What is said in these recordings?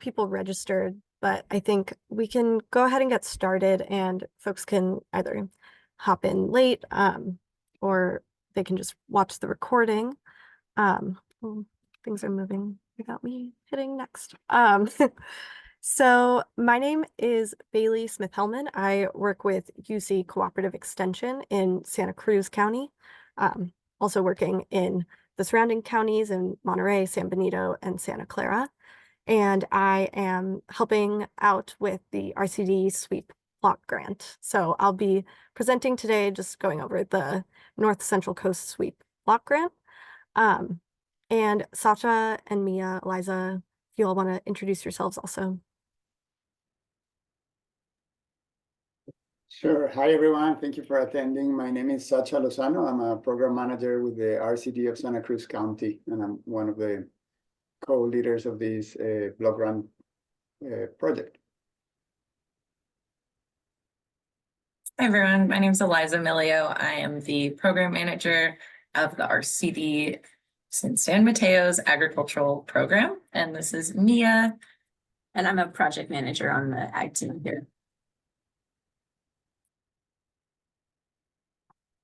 people registered, but I think we can go ahead and get started, and folks can either hop in late or they can just watch the recording. Well, things are moving without me hitting next. So my name is Bailey Smith-Hellman. I work with UC Cooperative Extension in Santa Cruz County, also working in the surrounding counties in Monterey, San Benito, and Santa Clara. And I am helping out with the RCD SWEEP block grant. So I'll be presenting today, just going over the North Central Coast SWEEP block grant. And Sasha and Mia, Eliza, if you all want to introduce yourselves also. Sure. Hi, everyone. Thank you for attending. My name is Sacha Lozano. I'm a program manager with the RCD of Santa Cruz County, and I'm one of the co-leaders of this block grant project. Hi, everyone. My name is Eliza Milio. I am the program manager of the RCD San Mateo's agricultural program. And this is Mia. And I'm a project manager on the ag team here.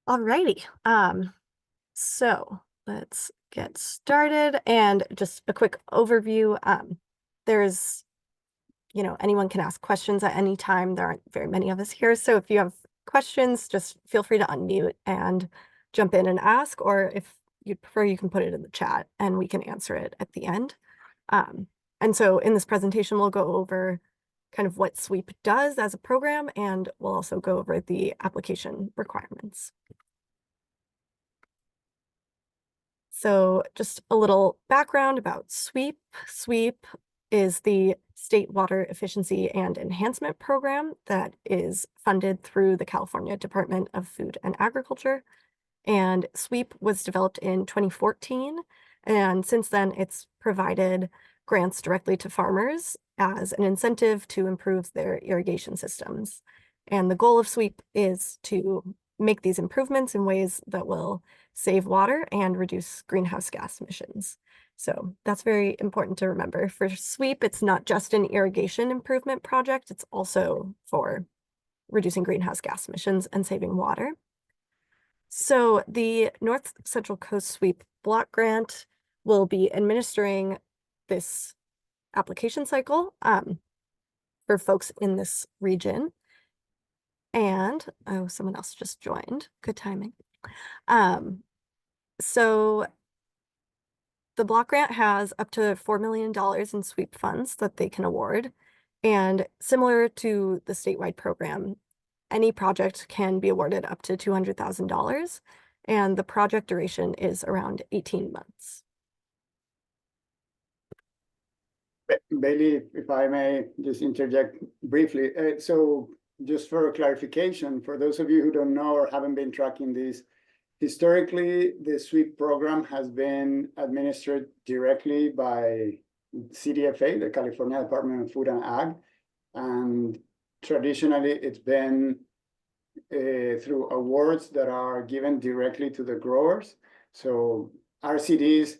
Alrighty. So let's get started, and just a quick overview. There's, anyone can ask questions at any time. There aren't very many of us here, so if you have questions, just feel free to unmute and jump in and ask, or if you'd prefer, you can put it in the chat and we can answer it at the end. And so in this presentation, we'll go over kind of what SWEEP does as a program, and we'll also go over the application requirements. So just a little background about SWEEP. SWEEP is the State Water Efficiency and Enhancement Program that is funded through the California Department of Food and Agriculture. And SWEEP was developed in 2014. And since then, it's provided grants directly to farmers as an incentive to improve their irrigation systems. And the goal of SWEEP is to make these improvements in ways that will save water and reduce greenhouse gas emissions. So that's very important to remember. For SWEEP, it's not just an irrigation improvement project, it's also for reducing greenhouse gas emissions and saving water. So the North Central Coast SWEEP block grant will be administering this application cycle for folks in this region. And, oh, someone else just joined. Good timing. So the block grant has up to $4 million in SWEEP funds that they can award. And similar to the statewide program, any project can be awarded up to $200,000. And the project duration is around 18 months. Bailey, if I may just interject briefly. So just for clarification, for those of you who don't know or haven't been tracking this, historically, the SWEEP program has been administered directly by CDFA, the California Department of Food and Ag. And traditionally, it's been through awards that are given directly to the growers. So RCDs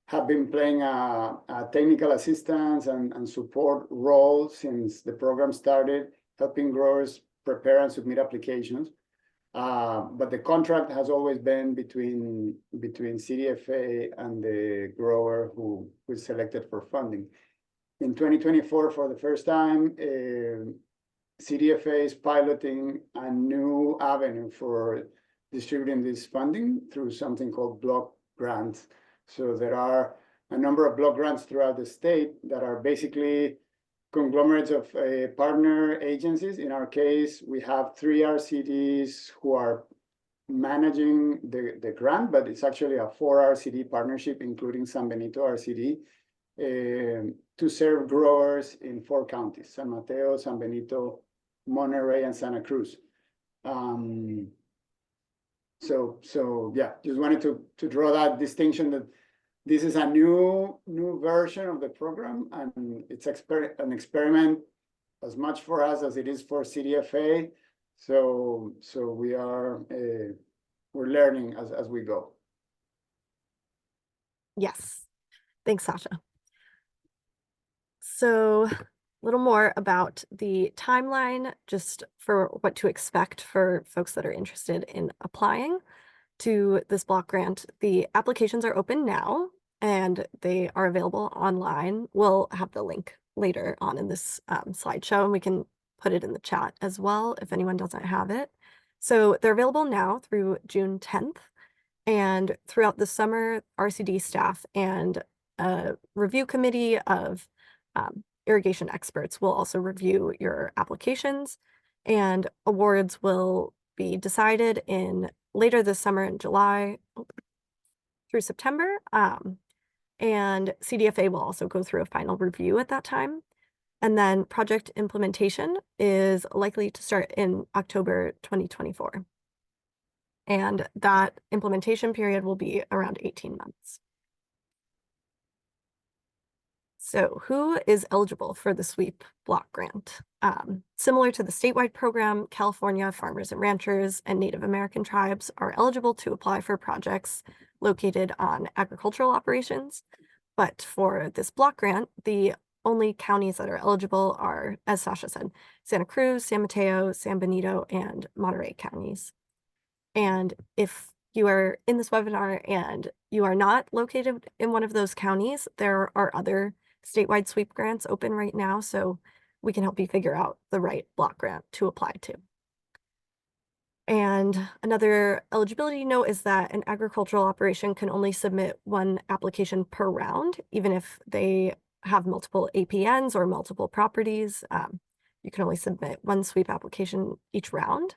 have been playing a technical assistance and support role since the program started, helping growers prepare and submit applications. But the contract has always been between CDFA and the grower who was selected for funding. In 2024, for the first time, CDFA is piloting a new avenue for distributing this funding through something called block grants. So there are a number of block grants throughout the state that are basically conglomerates of partner agencies. In our case, we have 3 RCDs who are managing the grant, but it's actually a 4 RCD partnership, including San Benito RCD, to serve growers in 4 counties: San Mateo, San Benito, Monterey, and Santa Cruz. So yeah, just wanted to draw that distinction that this is a new version of the program, and it's an experiment as much for us as it is for CDFA. So we're learning as we go. Yes, thanks, Sasha. So a little more about the timeline, just for what to expect for folks that are interested in applying to this block grant. The applications are open now and they are available online. We'll have the link later on in this slideshow, and we can put it in the chat as well if anyone doesn't have it. So they're available now through June 10th. And throughout the summer, RCD staff and a review committee of irrigation experts will also review your applications, and awards will be decided in later this summer in July through September. And CDFA will also go through a final review at that time. And then project implementation is likely to start in October 2024. And that implementation period will be around 18 months. So who is eligible for the SWEEP block grant? Similar to the statewide program, California farmers and ranchers and Native American tribes are eligible to apply for projects located on agricultural operations. But for this block grant, the only counties that are eligible are, as Sasha said, Santa Cruz, San Mateo, San Benito, and Monterey counties. And if you are in this webinar and you are not located in one of those counties, there are other statewide SWEEP grants open right now, so we can help you figure out the right block grant to apply to. And another eligibility note is that an agricultural operation can only submit one application per round, even if they have multiple APNs or multiple properties. You can only submit one SWEEP application each round.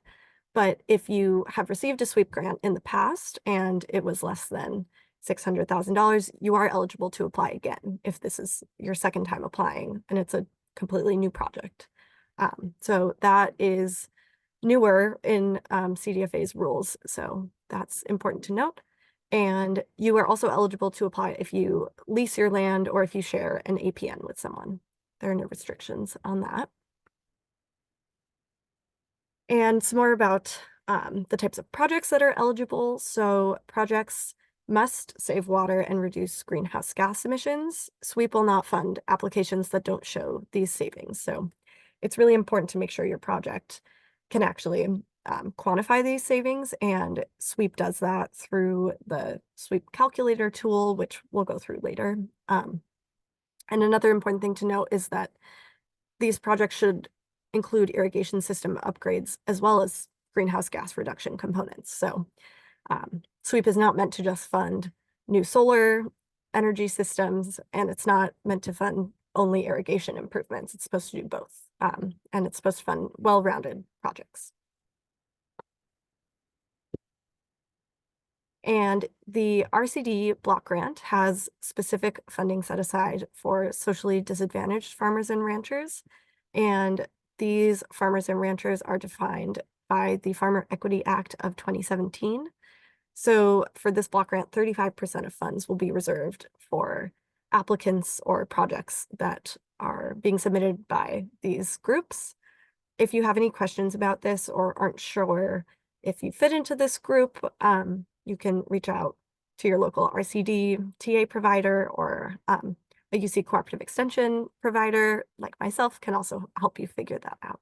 But if you have received a SWEEP grant in the past and it was less than $600,000, you are eligible to apply again if this is your second time applying and it's a completely new project. So that is newer in CDFA's rules, so that's important to note. And you are also eligible to apply if you lease your land or if you share an APN with someone. There are no restrictions on that. And some more about the types of projects that are eligible. So projects must save water and reduce greenhouse gas emissions. SWEEP will not fund applications that don't show these savings. So it's really important to make sure your project can actually quantify these savings, and SWEEP does that through the SWEEP calculator tool, which we'll go through later. And another important thing to note is that these projects should include irrigation system upgrades as well as greenhouse gas reduction components. So SWEEP is not meant to just fund new solar energy systems, and it's not meant to fund only irrigation improvements. It's supposed to do both, and it's supposed to fund well-rounded projects. And the RCD block grant has specific funding set aside for socially disadvantaged farmers and ranchers. And these farmers and ranchers are defined by the Farmer Equity Act of 2017. So for this block grant, 35% of funds will be reserved for applicants or projects that are being submitted by these groups. If you have any questions about this or aren't sure if you fit into this group, you can reach out to your local RCD TA provider, or a UC cooperative extension provider like myself can also help you figure that out.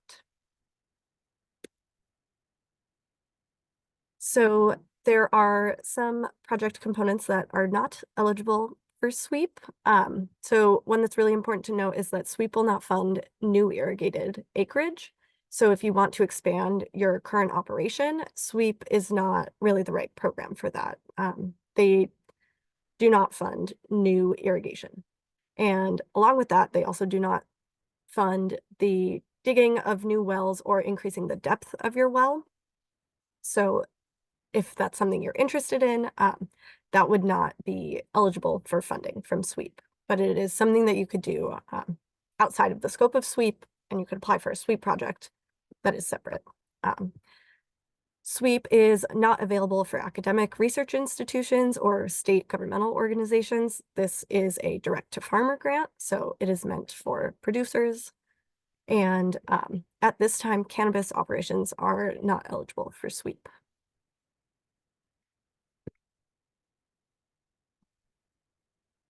So there are some project components that are not eligible for SWEEP. So one that's really important to note is that SWEEP will not fund new irrigated acreage. So if you want to expand your current operation, SWEEP is not really the right program for that. They do not fund new irrigation. And along with that, they also do not fund the digging of new wells or increasing the depth of your well. So if that's something you're interested in, that would not be eligible for funding from SWEEP. But it is something that you could do outside of the scope of SWEEP, and you could apply for a SWEEP project that is separate. SWEEP is not available for academic research institutions or state governmental organizations. This is a direct-to-farmer grant, so it is meant for producers. And at this time, cannabis operations are not eligible for SWEEP.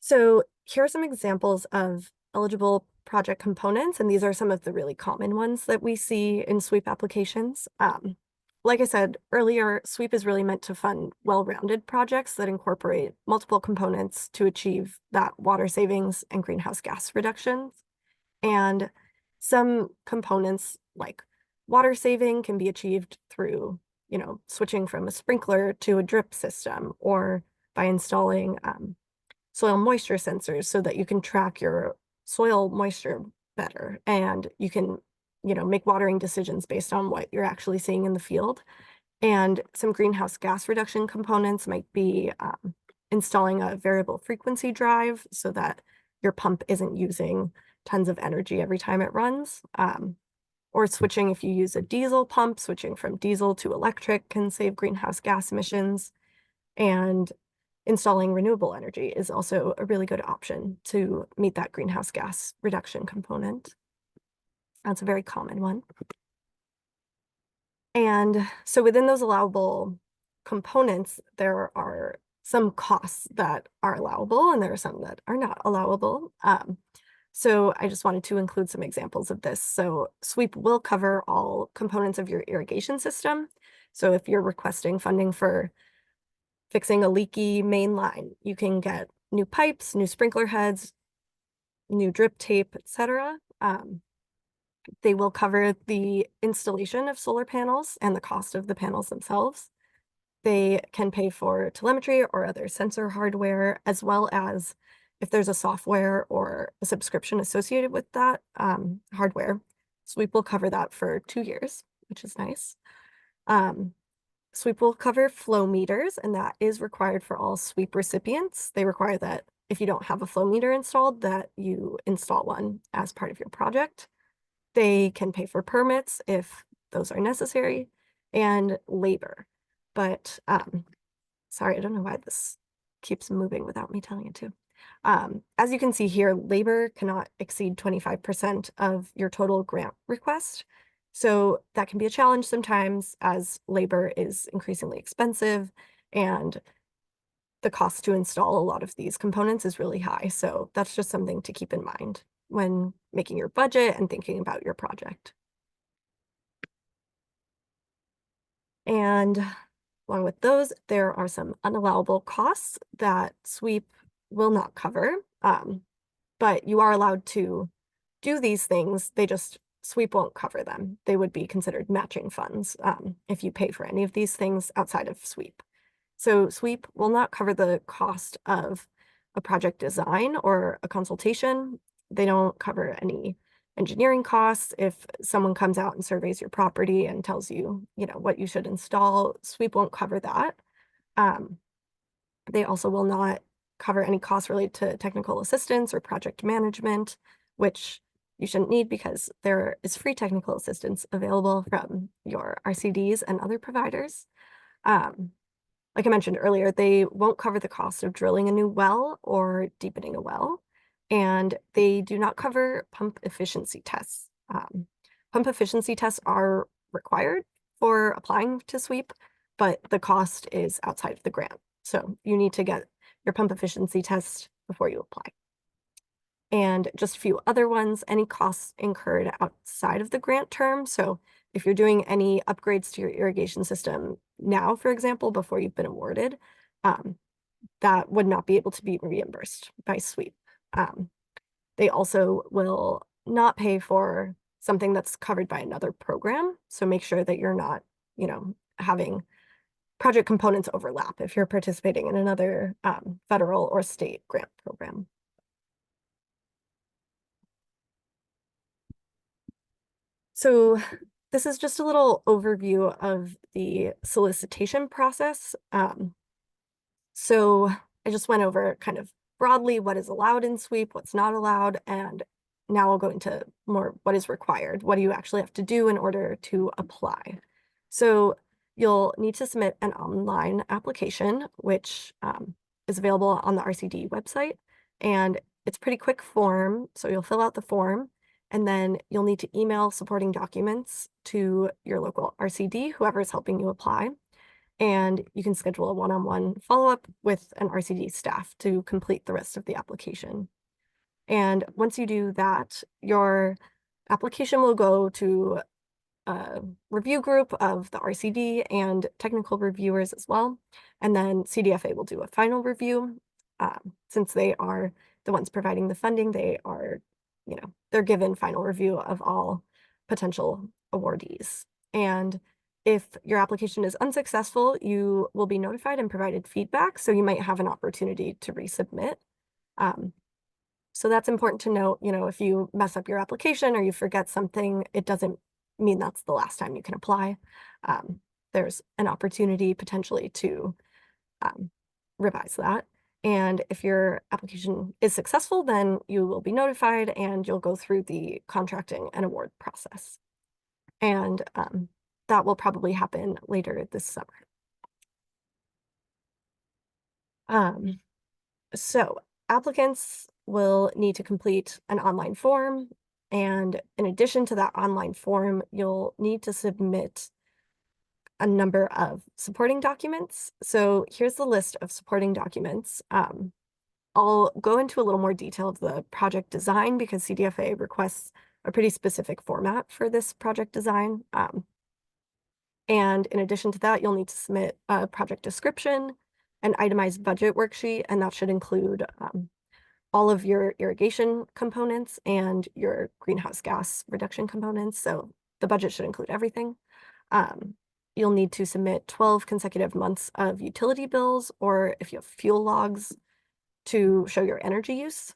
So here are some examples of eligible project components, and these are some of the really common ones that we see in sweep applications. Like I said earlier, sweep is really meant to fund well-rounded projects that incorporate multiple components to achieve that water savings and greenhouse gas reductions. And some components like water saving can be achieved through, switching from a sprinkler to a drip system, or by installing soil moisture sensors so that you can track your soil moisture better, and you can, make watering decisions based on what you're actually seeing in the field. And some greenhouse gas reduction components might be installing a variable frequency drive so that your pump isn't using tons of energy every time it runs. Or switching, if you use a diesel pump, switching from diesel to electric can save greenhouse gas emissions. And installing renewable energy is also a really good option to meet that greenhouse gas reduction component. That's a very common one. And so within those allowable components, there are some costs that are allowable and there are some that are not allowable. So I just wanted to include some examples of this. So sweep will cover all components of your irrigation system. So if you're requesting funding for fixing a leaky main line, you can get new pipes, new sprinkler heads, new drip tape, etc. They will cover the installation of solar panels and the cost of the panels themselves. They can pay for telemetry or other sensor hardware, as well as if there's a software or a subscription associated with that hardware. Sweep will cover that for 2 years, which is nice. Sweep will cover flow meters, and that is required for all sweep recipients. They require that if you don't have a flow meter installed, that you install one as part of your project. They can pay for permits if those are necessary, and labor. But sorry, I don't know why this keeps moving without me telling it to. As you can see here, labor cannot exceed 25% of your total grant request. So that can be a challenge sometimes, as labor is increasingly expensive and the cost to install a lot of these components is really high. So that's just something to keep in mind when making your budget and thinking about your project. And along with those, there are some unallowable costs that sweep will not cover, but you are allowed to do these things. They just, sweep won't cover them. They would be considered matching funds if you pay for any of these things outside of sweep. So sweep will not cover the cost of a project design or a consultation. They don't cover any engineering costs. If someone comes out and surveys your property and tells you, what you should install, sweep won't cover that. They also will not cover any costs related to technical assistance or project management, which you shouldn't need because there is free technical assistance available from your RCDs and other providers. Like I mentioned earlier, they won't cover the cost of drilling a new well or deepening a well, and they do not cover pump efficiency tests. Pump efficiency tests are required for applying to sweep, but the cost is outside of the grant. So you need to get your pump efficiency test before you apply. And just a few other ones, any costs incurred outside of the grant term. So if you're doing any upgrades to your irrigation system now, for example, before you've been awarded, that would not be able to be reimbursed by sweep. They also will not pay for something that's covered by another program. So make sure that you're not, having project components overlap if you're participating in another federal or state grant program. So this is just a little overview of the solicitation process. So I just went over kind of broadly what is allowed in sweep, what's not allowed, and now I'll go into more what is required. What do you actually have to do in order to apply? So you'll need to submit an online application, which is available on the RCD website, and it's a pretty quick form. So you'll fill out the form, and then you'll need to email supporting documents to your local RCD, whoever is helping you apply. And you can schedule a one-on-one follow-up with an RCD staff to complete the rest of the application. And once you do that, your application will go to a review group of the RCD and technical reviewers as well. And then CDFA will do a final review. Since they are the ones providing the funding, they are, they're given final review of all potential awardees. And if your application is unsuccessful, you will be notified and provided feedback. So you might have an opportunity to resubmit. So that's important to note, if you mess up your application or you forget something, it doesn't mean that's the last time you can apply. There's an opportunity potentially to revise that. And if your application is successful, then you will be notified and you'll go through the contracting and award process. And that will probably happen later this summer. So applicants will need to complete an online form. And in addition to that online form, you'll need to submit a number of supporting documents. So here's the list of supporting documents. I'll go into a little more detail of the project design because CDFA requests a pretty specific format for this project design. And in addition to that, you'll need to submit a project description, an itemized budget worksheet, and that should include all of your irrigation components and your greenhouse gas reduction components. So the budget should include everything. You'll need to submit 12 consecutive months of utility bills, or if you have fuel logs, to show your energy use.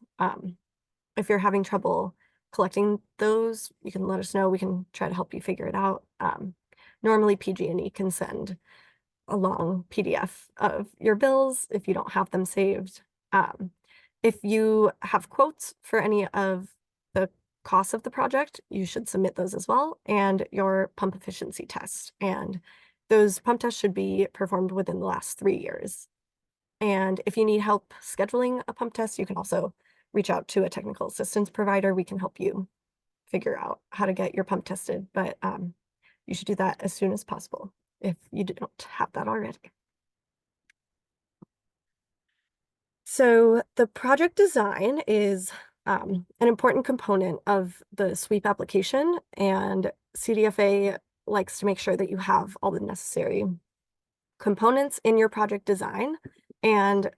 If you're having trouble collecting those, you can let us know. We can try to help you figure it out. Normally, PG&E can send a long PDF of your bills if you don't have them saved. If you have quotes for any of the costs of the project, you should submit those as well, and your pump efficiency test. And those pump tests should be performed within the last 3 years. And if you need help scheduling a pump test, you can also reach out to a technical assistance provider. We can help you figure out how to get your pump tested, but you should do that as soon as possible if you don't have that already. So the project design is an important component of the sweep application, and CDFA likes to make sure that you have all the necessary components in your project design. And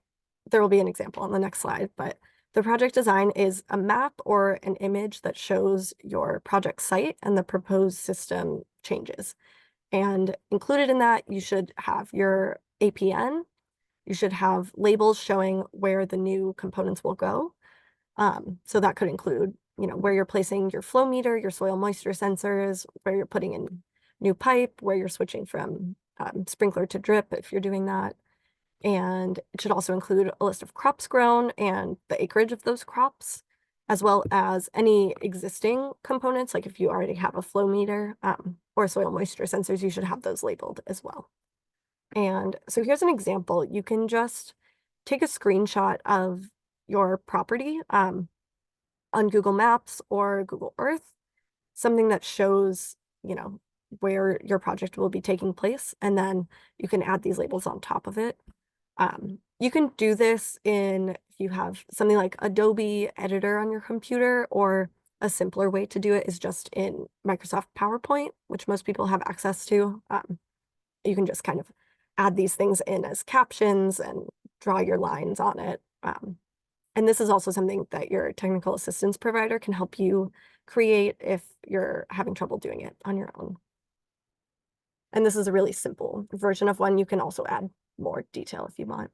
there will be an example on the next slide, but the project design is a map or an image that shows your project site and the proposed system changes. And included in that, you should have your APN. You should have labels showing where the new components will go. So that could include, where you're placing your flow meter, your soil moisture sensors, where you're putting in new pipe, where you're switching from sprinkler to drip if you're doing that. And it should also include a list of crops grown and the acreage of those crops, as well as any existing components. Like if you already have a flow meter or soil moisture sensors, you should have those labeled as well. And so here's an example. You can just take a screenshot of your property on Google Maps or Google Earth, something that shows, where your project will be taking place, and then you can add these labels on top of it. You can do this if you have something like Adobe Editor on your computer, or a simpler way to do it is just in Microsoft PowerPoint, which most people have access to. You can just kind of add these things in as captions and draw your lines on it. And this is also something that your technical assistance provider can help you create if you're having trouble doing it on your own. And this is a really simple version of one. You can also add more detail if you want.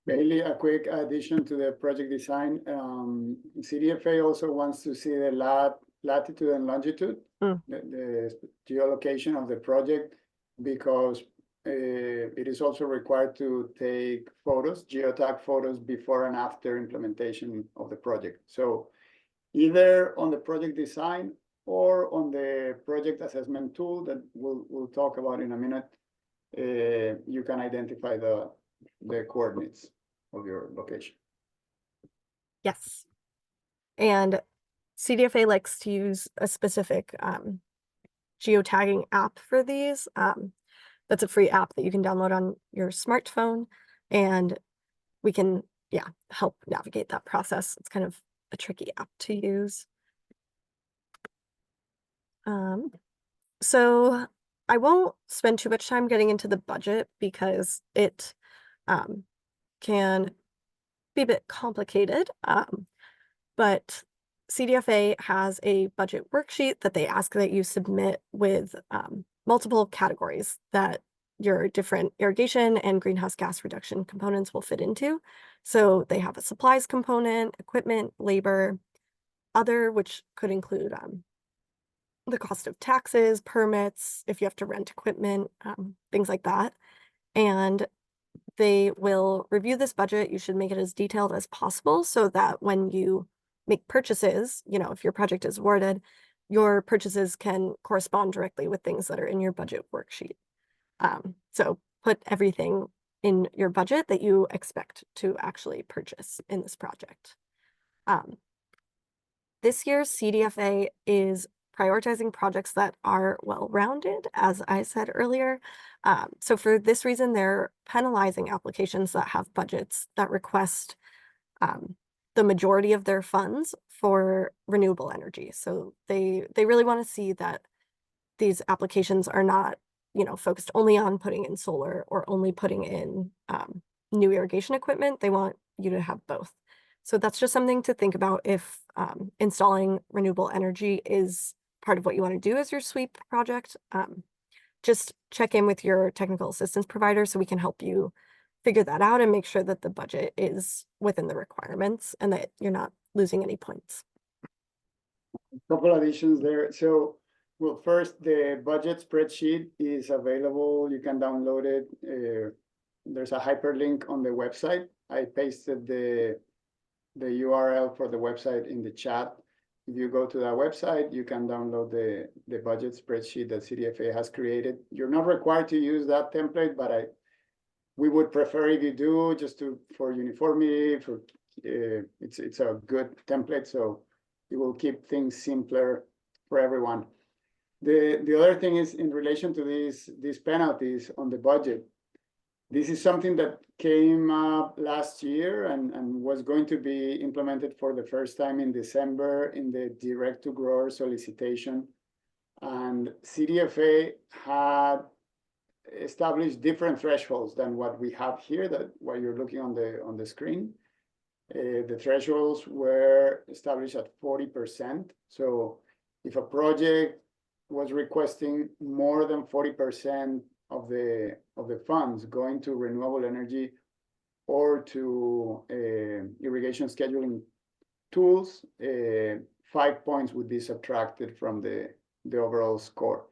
Bailey, a quick addition to the project design. CDFA also wants to see the latitude and longitude, the geolocation of the project, because it is also required to take photos, geotag photos, before and after implementation of the project. So either on the project design or on the project assessment tool that we'll talk about in a minute, you can identify the coordinates of your location. Yes. And CDFA likes to use a specific geotagging app for these. That's a free app that you can download on your smartphone, and we can yeah, help navigate that process. It's kind of a tricky app to use. So I won't spend too much time getting into the budget because it can be a bit complicated. But CDFA has a budget worksheet that they ask that you submit with multiple categories that your different irrigation and greenhouse gas reduction components will fit into. So they have a supplies component, equipment, labor, other, which could include the cost of taxes, permits, if you have to rent equipment, things like that. And they will review this budget. You should make it as detailed as possible so that when you make purchases, if your project is awarded, your purchases can correspond directly with things that are in your budget worksheet. So put everything in your budget that you expect to actually purchase in this project. This year's CDFA is prioritizing projects that are well-rounded, as I said earlier. So for this reason, they're penalizing applications that have budgets that request the majority of their funds for renewable energy. So they really want to see that these applications are not, focused only on putting in solar or only putting in new irrigation equipment. They want you to have both. So that's just something to think about if installing renewable energy is part of what you want to do as your sweep project. Just check in with your technical assistance provider so we can help you figure that out and make sure that the budget is within the requirements and that you're not losing any points. Couple additions there. So, well, first, the budget spreadsheet is available. You can download it. There's a hyperlink on the website. I pasted the URL for the website in the chat. If you go to that website, you can download the budget spreadsheet that CDFA has created. You're not required to use that template, but we would prefer if you do, just for uniformity. It's a good template, so it will keep things simpler for everyone. The other thing is in relation to these penalties on the budget. This is something that came up last year and was going to be implemented for the first time in December in the direct-to-grower solicitation. And CDFA had established different thresholds than what we have here, that what you're looking on the screen. The thresholds were established at 40%. So if a project was requesting more than 40% of the funds going to renewable energy or to irrigation scheduling tools, 5 points would be subtracted from the overall score.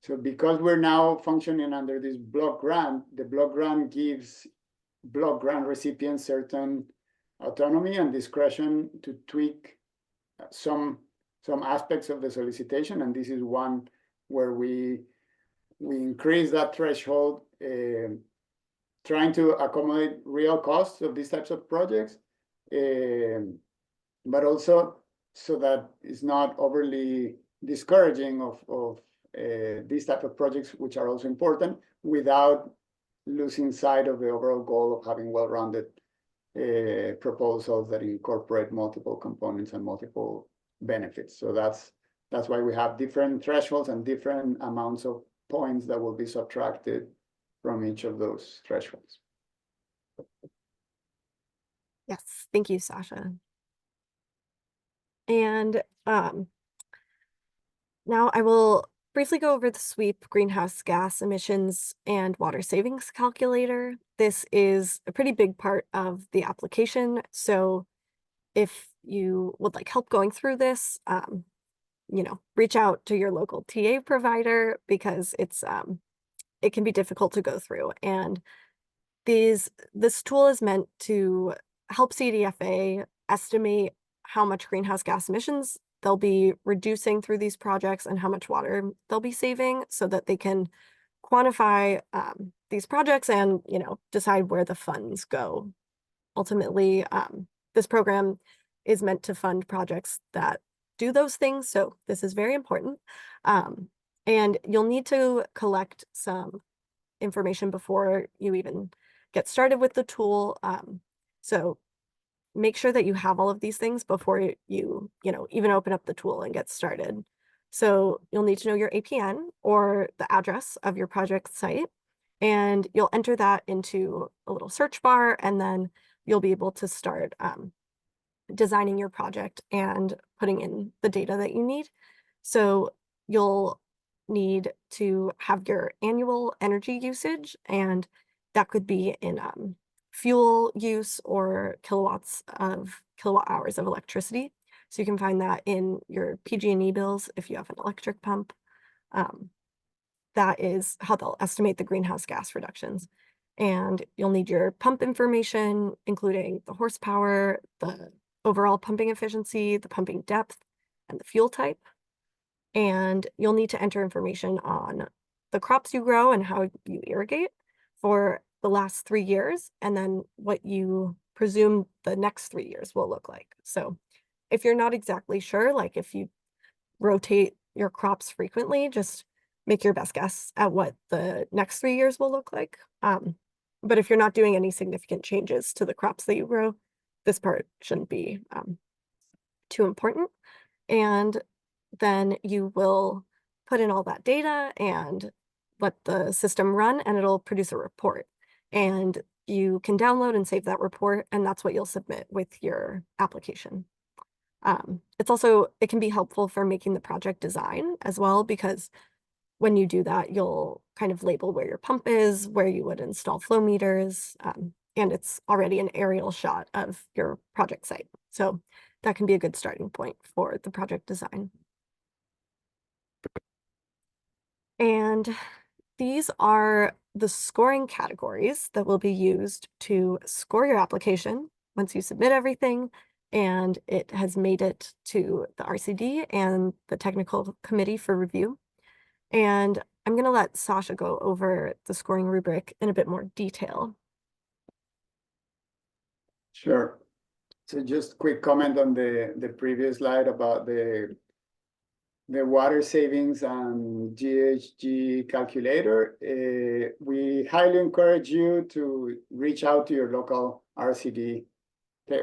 So because we're now functioning under this block grant, the block grant gives block grant recipients certain autonomy and discretion to tweak some aspects of the solicitation, and this is one where we increase that threshold, trying to accommodate real costs of these types of projects, but also so that it's not overly discouraging of these type of projects, which are also important, without losing sight of the overall goal of having well-rounded proposals that incorporate multiple components and multiple benefits. So that's why we have different thresholds and different amounts of points that will be subtracted from each of those thresholds. Yes, thank you, Sasha. And now I will briefly go over the SWEEP greenhouse gas emissions and water savings calculator. This is a pretty big part of the application. So if you would like help going through this, reach out to your local TA provider because it can be difficult to go through. And this tool is meant to help CDFA estimate how much greenhouse gas emissions they'll be reducing through these projects and how much water they'll be saving so that they can quantify these projects and, decide where the funds go. Ultimately, this program is meant to fund projects that do those things. So this is very important. And you'll need to collect some information before you even get started with the tool. So make sure that you have all of these things before you even open up the tool and get started. So you'll need to know your APN or the address of your project site, and you'll enter that into a little search bar, and then you'll be able to start designing your project and putting in the data that you need. So you'll need to have your annual energy usage, and that could be in fuel use or kilowatt hours of electricity. So you can find that in your PG&E bills if you have an electric pump. That is how they'll estimate the greenhouse gas reductions. And you'll need your pump information, including the horsepower, the overall pumping efficiency, the pumping depth, and the fuel type. And you'll need to enter information on the crops you grow and how you irrigate for the last 3 years, and then what you presume the next 3 years will look like. So if you're not exactly sure, like if you rotate your crops frequently, just make your best guess at what the next 3 years will look like. But if you're not doing any significant changes to the crops that you grow, this part shouldn't be too important. And then you will put in all that data and let the system run, and it'll produce a report. And you can download and save that report, and that's what you'll submit with your application. It can be helpful for making the project design as well, because when you do that, you'll kind of label where your pump is, where you would install flow meters, and it's already an aerial shot of your project site. So that can be a good starting point for the project design. And these are the scoring categories that will be used to score your application once you submit everything and it has made it to the RCD and the technical committee for review. And I'm going to let Sasha go over the scoring rubric in a bit more detail. Sure. So just quick comment on the previous slide about the water savings and GHG calculator. We highly encourage you to reach out to your local RCD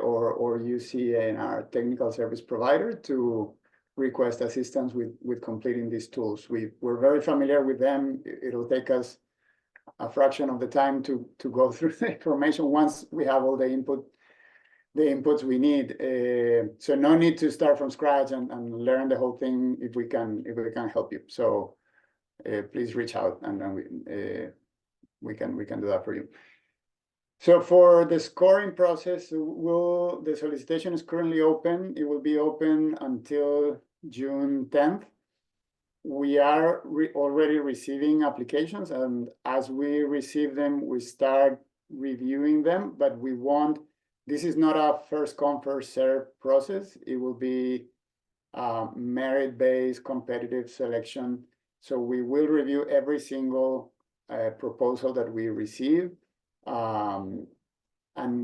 or UC and our technical service provider to request assistance with completing these tools. We're very familiar with them. It'll take us a fraction of the time to go through the information once we have all the inputs we need. So no need to start from scratch and learn the whole thing if we can help you. So please reach out, and then we can do that for you. So for the scoring process, the solicitation is currently open. It will be open until June 10th. We are already receiving applications, and as we receive them, we start reviewing them, but we won't. This is not a first come, first serve process. It will be merit-based competitive selection. So we will review every single proposal that we receive. And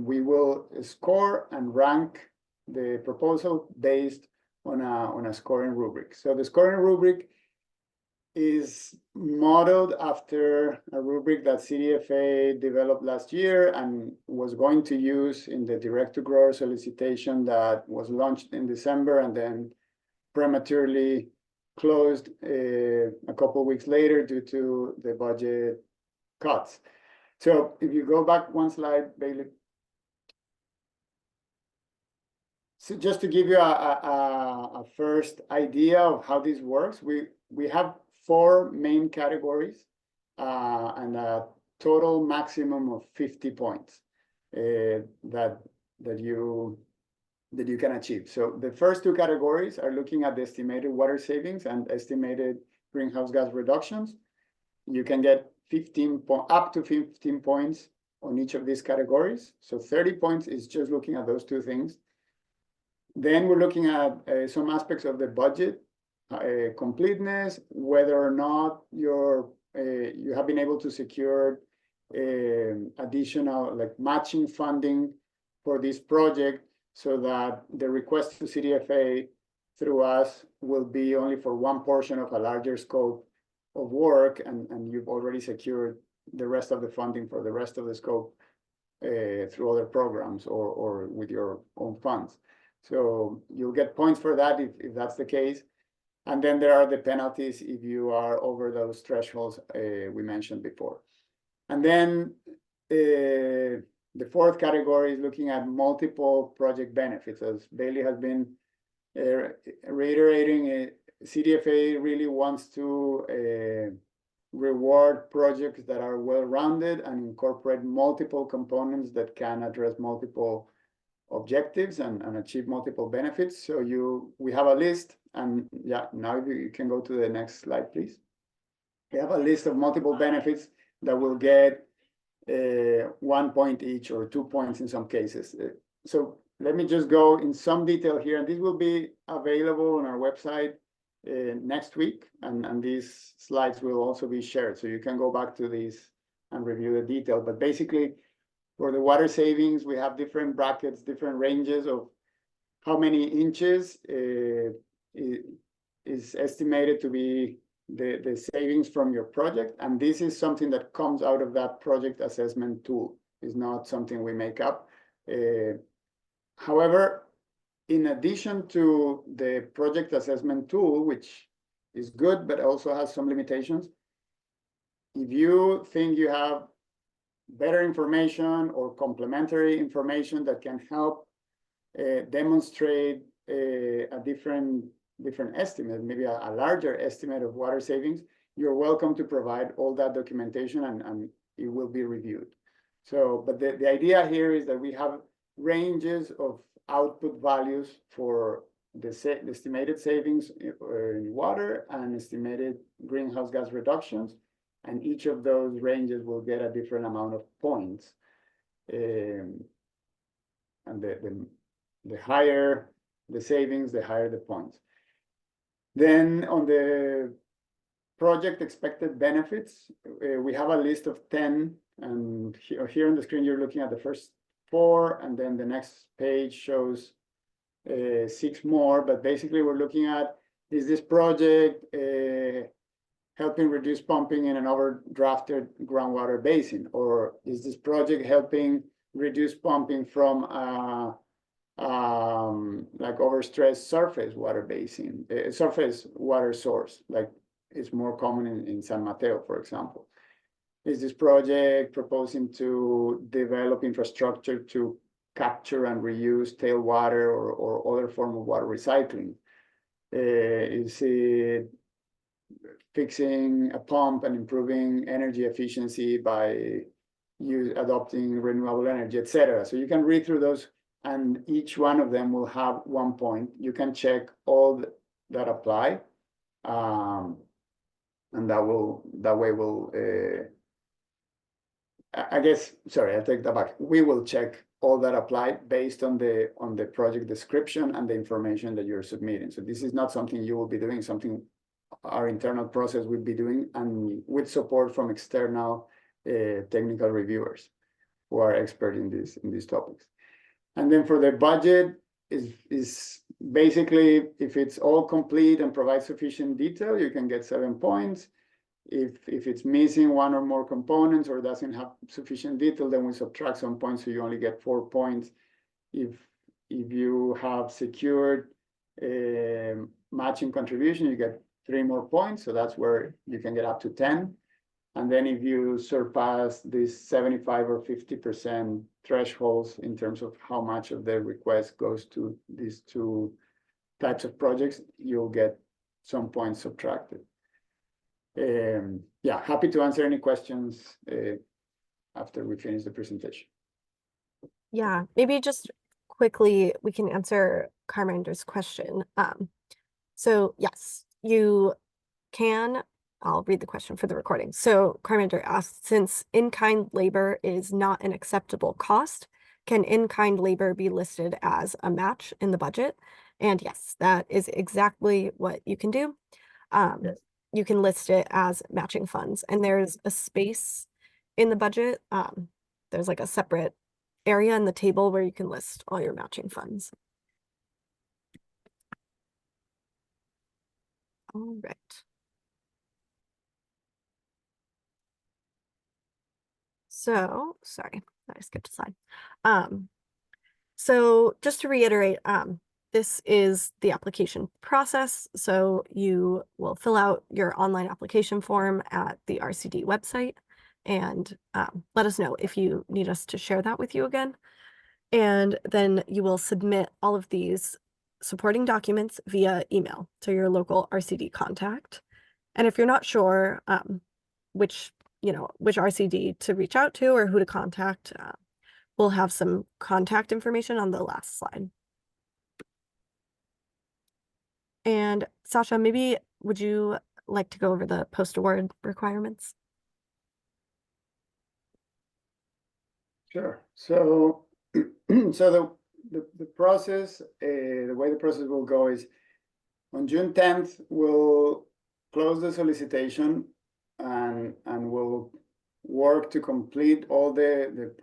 we will score and rank the proposal based on a scoring rubric. So the scoring rubric is modeled after a rubric that CDFA developed last year and was going to use in the direct-to-grower solicitation that was launched in December and then prematurely closed a couple of weeks later due to the budget cuts. So if you go back one slide, Bailey. So just to give you a first idea of how this works, we have 4 main categories and a total maximum of 50 points that you can achieve. So the first 2 categories are looking at the estimated water savings and estimated greenhouse gas reductions. You can get up to 15 points on each of these categories. So 30 points is just looking at those 2 things. Then we're looking at some aspects of the budget, completeness, whether or not you have been able to secure additional matching funding for this project, so that the request to CDFA through us will be only for one portion of a larger scope of work, and you've already secured the rest of the funding for the rest of the scope through other programs or with your own funds. So you'll get points for that if that's the case. And then there are the penalties if you are over those thresholds we mentioned before. And then the fourth category is looking at multiple project benefits. As Bailey has been reiterating, CDFA really wants to reward projects that are well-rounded and incorporate multiple components that can address multiple objectives and achieve multiple benefits. So we have a list, and yeah, now you can go to the next slide, please. We have a list of multiple benefits that will get 1 point each or 2 points in some cases. So let me just go in some detail here, and this will be available on our website next week, and these slides will also be shared, so you can go back to these and review the detail. But basically, for the water savings, we have different brackets, different ranges of how many inches is estimated to be the savings from your project. And this is something that comes out of that project assessment tool. It's not something we make up. However, in addition to the project assessment tool, which is good, but also has some limitations, if you think you have better information or complementary information that can help demonstrate a different estimate, maybe a larger estimate of water savings, you're welcome to provide all that documentation and it will be reviewed. So, but the idea here is that we have ranges of output values for the estimated savings in water and estimated greenhouse gas reductions. And each of those ranges will get a different amount of points. And the higher the savings, the higher the points. Then on the project expected benefits, we have a list of 10. And here on the screen, you're looking at the first 4, and then the next page shows 6 more. But basically, we're looking at, is this project helping reduce pumping in an overdrafted groundwater basin? Or is this project helping reduce pumping from like overstressed surface water basin, surface water source, like it's more common in San Mateo, for example? Is this project proposing to develop infrastructure to capture and reuse tailwater or other form of water recycling? Is it fixing a pump and improving energy efficiency by adopting renewable energy, etc.? So you can read through those, and each one of them will have 1 point. You can check all that apply, and that way will I guess, sorry, I take that back. We will check all that apply based on the project description and the information that you're submitting. So this is not something you will be doing, something our internal process will be doing, and with support from external technical reviewers who are expert in these topics. And then for the budget is basically, if it's all complete and provides sufficient detail, you can get 7 points. If it's missing 1 or more components or doesn't have sufficient detail, then we subtract some points, so you only get 4 points. If you have secured a matching contribution, you get 3 more points, so that's where you can get up to 10. And then if you surpass this 75 or 50% thresholds in terms of how much of the request goes to these 2 types of projects, you'll get some points subtracted. Yeah, happy to answer any questions after we finish the presentation. Yeah, maybe just quickly, we can answer Carmender's question. So yes, you can, I'll read the question for the recording. So Carmender asked, since in-kind labor is not an acceptable cost, can in-kind labor be listed as a match in the budget? And yes, that is exactly what you can do. Yes. You can list it as matching funds, and there's a space in the budget. There's like a separate area in the table where you can list all your matching funds. All right. So, sorry, I skipped a slide. So just to reiterate, this is the application process. So you will fill out your online application form at the RCD website and let us know if you need us to share that with you again. And then you will submit all of these supporting documents via email to your local RCD contact. And if you're not sure which RCD to reach out to or who to contact, we'll have some contact information on the last slide. And Sasha, maybe would you like to go over the post-award requirements? Sure. So, so the process, the way the process will go is on June 10th, we'll close the solicitation and we'll work to complete all the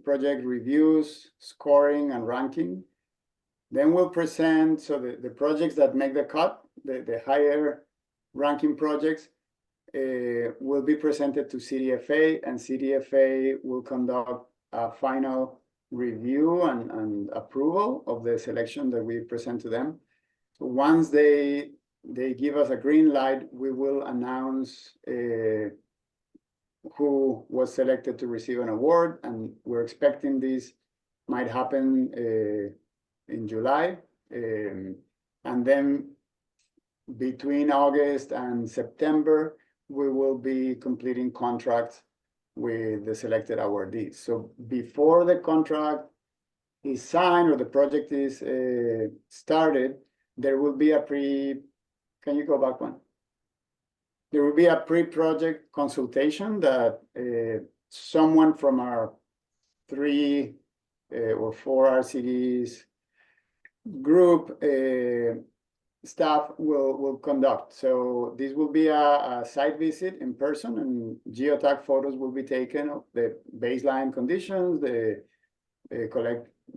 project reviews, scoring, and ranking. Then we'll present, so the projects that make the cut, the higher ranking projects, will be presented to CDFA, and CDFA will conduct a final review and approval of the selection that we present to them. So once they give us a green light, we will announce who was selected to receive an award, and we're expecting this might happen in July. And then between August and September, we will be completing contracts with the selected awardees. So before the contract is signed or the project is started, there will be a can you go back one? There will be a pre-project consultation that someone from our 3 or 4 RCDs group staff will conduct. So this will be a site visit in person, and geotag photos will be taken of the baseline conditions,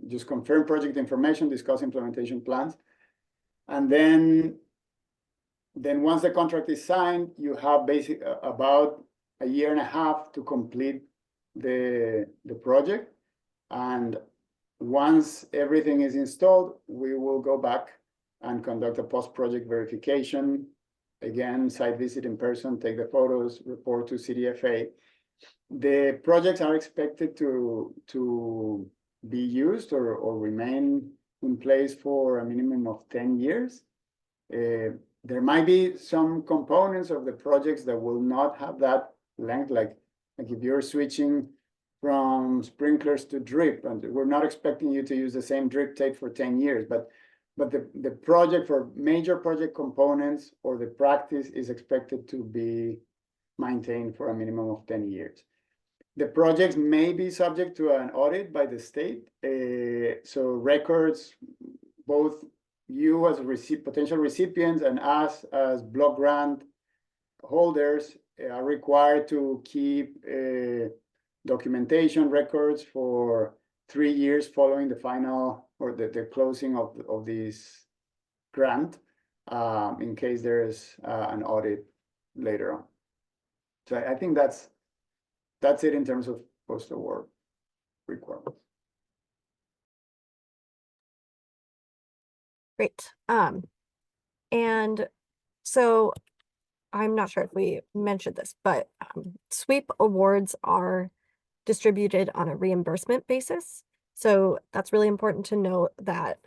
just confirm project information, discuss implementation plans. And then once the contract is signed, you have about a year and a half to complete the project. And once everything is installed, we will go back and conduct a post-project verification. Again, site visit in person, take the photos, report to CDFA. The projects are expected to be used or remain in place for a minimum of 10 years. There might be some components of the projects that will not have that length, like if you're switching from sprinklers to drip, and we're not expecting you to use the same drip tape for 10 years, but the project for major project components or the practice is expected to be maintained for a minimum of 10 years. The projects may be subject to an audit by the state. So records, both you as potential recipients and us as block grant holders are required to keep documentation records for 3 years following the final or the closing of this grant, in case there is an audit later on. So I think that's it in terms of post-award requirements. Great. And so I'm not sure if we mentioned this, but SWEEP awards are distributed on a reimbursement basis. So that's really important to note that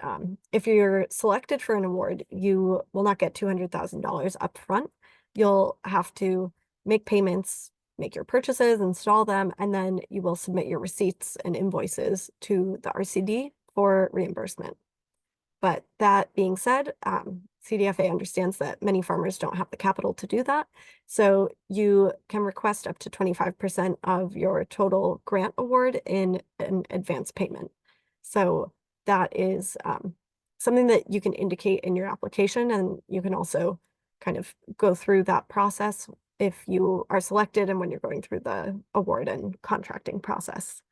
if you're selected for an award, you will not get $200,000 up front. You'll have to make payments, make your purchases, install them, and then you will submit your receipts and invoices to the RCD for reimbursement. But that being said, CDFA understands that many farmers don't have the capital to do that. So you can request up to 25% of your total grant award in an advance payment. So that is something that you can indicate in your application, and you can also kind of go through that process if you are selected and when you're going through the award and contracting process.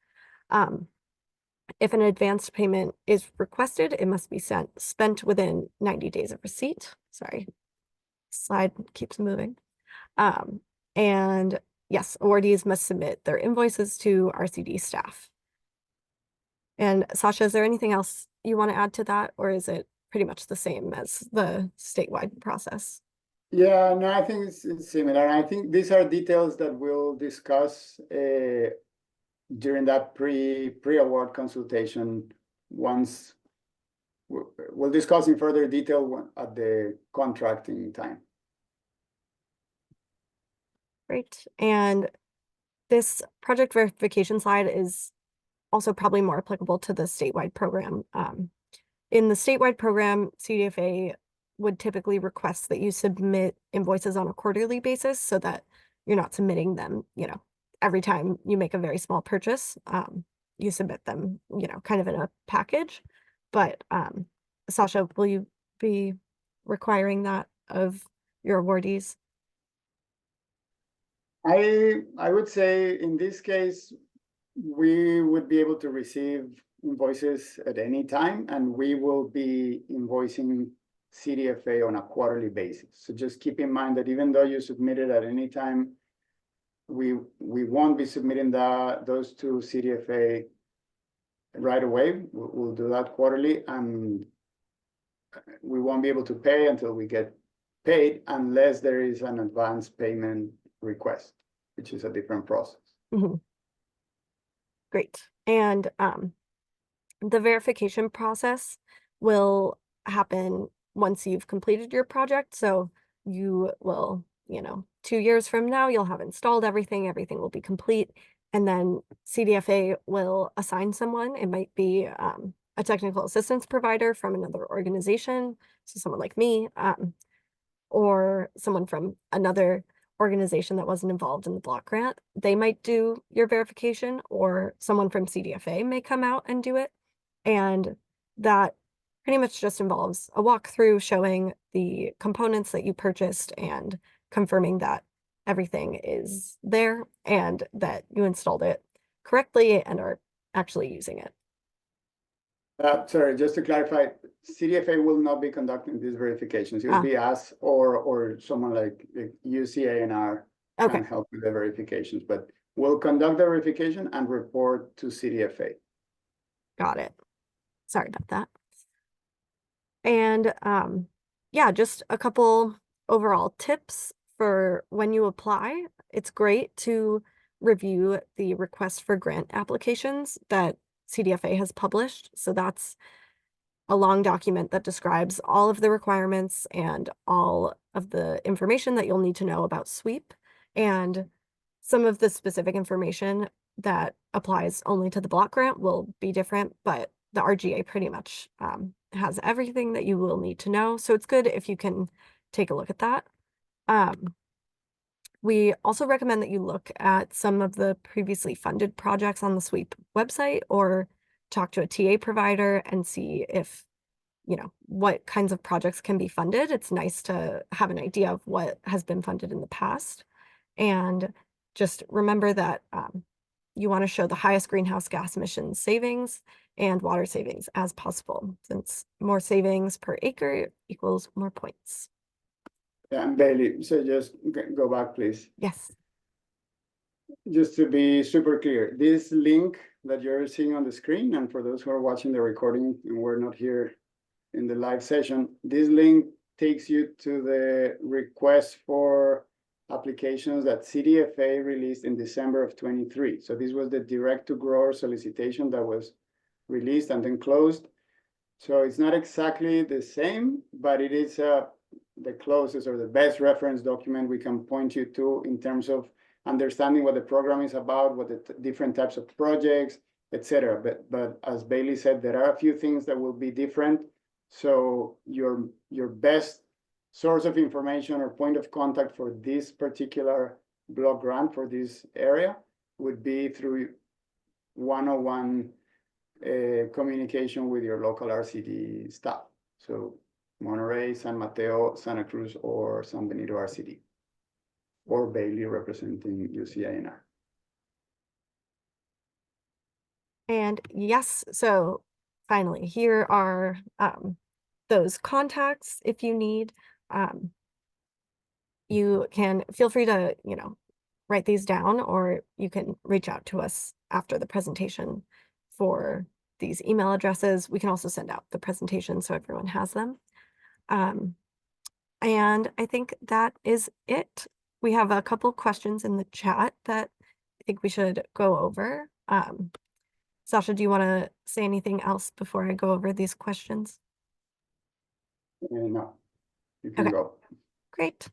If an advanced payment is requested, it must be spent within 90 days of receipt. Sorry, slide keeps moving. And yes, awardees must submit their invoices to RCD staff. And Sasha, is there anything else you want to add to that, or is it pretty much the same as the statewide process? Yeah, no, I think it's similar. I think these are details that we'll discuss during that pre-award consultation. Once we'll discuss in further detail at the contracting time. Great. And this project verification slide is also probably more applicable to the statewide program. In the statewide program, CDFA would typically request that you submit invoices on a quarterly basis so that you're not submitting them, every time you make a very small purchase. You submit them, kind of in a package. But Sasha, will you be requiring that of your awardees? I would say in this case, we would be able to receive invoices at any time, and we will be invoicing CDFA on a quarterly basis. So just keep in mind that even though you submit it at any time, we won't be submitting those to CDFA right away. We'll do that quarterly, and we won't be able to pay until we get paid unless there is an advance payment request, which is a different process. Mm-hmm. Great. And the verification process will happen once you've completed your project. So you will, 2 years from now, you'll have installed everything will be complete. And then CDFA will assign someone. It might be a technical assistance provider from another organization, so someone like me, or someone from another organization that wasn't involved in the block grant. They might do your verification, or someone from CDFA may come out and do it. And that pretty much just involves a walkthrough showing the components that you purchased and confirming that everything is there and that you installed it correctly and are actually using it. Sorry, just to clarify, CDFA will not be conducting these verifications. It will be us or someone like UCANR can help with the verifications, but we'll conduct the verification and report to CDFA. Got it. Sorry about that. And yeah, just a couple overall tips for when you apply. It's great to review the request for grant applications that CDFA has published. So that's a long document that describes all of the requirements and all of the information that you'll need to know about SWEEP, and some of the specific information that applies only to the block grant will be different, but the RGA pretty much has everything that you will need to know. So it's good if you can take a look at that. We also recommend that you look at some of the previously funded projects on the SWEEP website, or talk to a TA provider and see if, what kinds of projects can be funded. It's nice to have an idea of what has been funded in the past. And just remember that you want to show the highest greenhouse gas emissions savings and water savings as possible, since more savings per acre equals more points. Yeah, and Bailey, so just go back, please. Yes. Just to be super clear, this link that you're seeing on the screen, and for those who are watching the recording and we're not here in the live session, this link takes you to the request for applications that CDFA released in December of 23. So this was the direct to grower solicitation that was released and then closed. So it's not exactly the same, but it is the closest or the best reference document we can point you to in terms of understanding what the program is about, what the different types of projects, etc. But as Bailey said, there are a few things that will be different. So your best source of information or point of contact for this particular block grant for this area would be through one-on-one communication with your local RCD staff. So Monterey, San Mateo, Santa Cruz, or San Benito RCD, or Bailey representing UCINR. And yes, so finally, here are those contacts if you need. You can feel free to, write these down, or you can reach out to us after the presentation for these email addresses. We can also send out the presentation so everyone has them. And I think that is it. We have a couple questions in the chat that I think we should go over. Sasha, do you want to say anything else before I go over these questions? No, you can Okay. go. Great.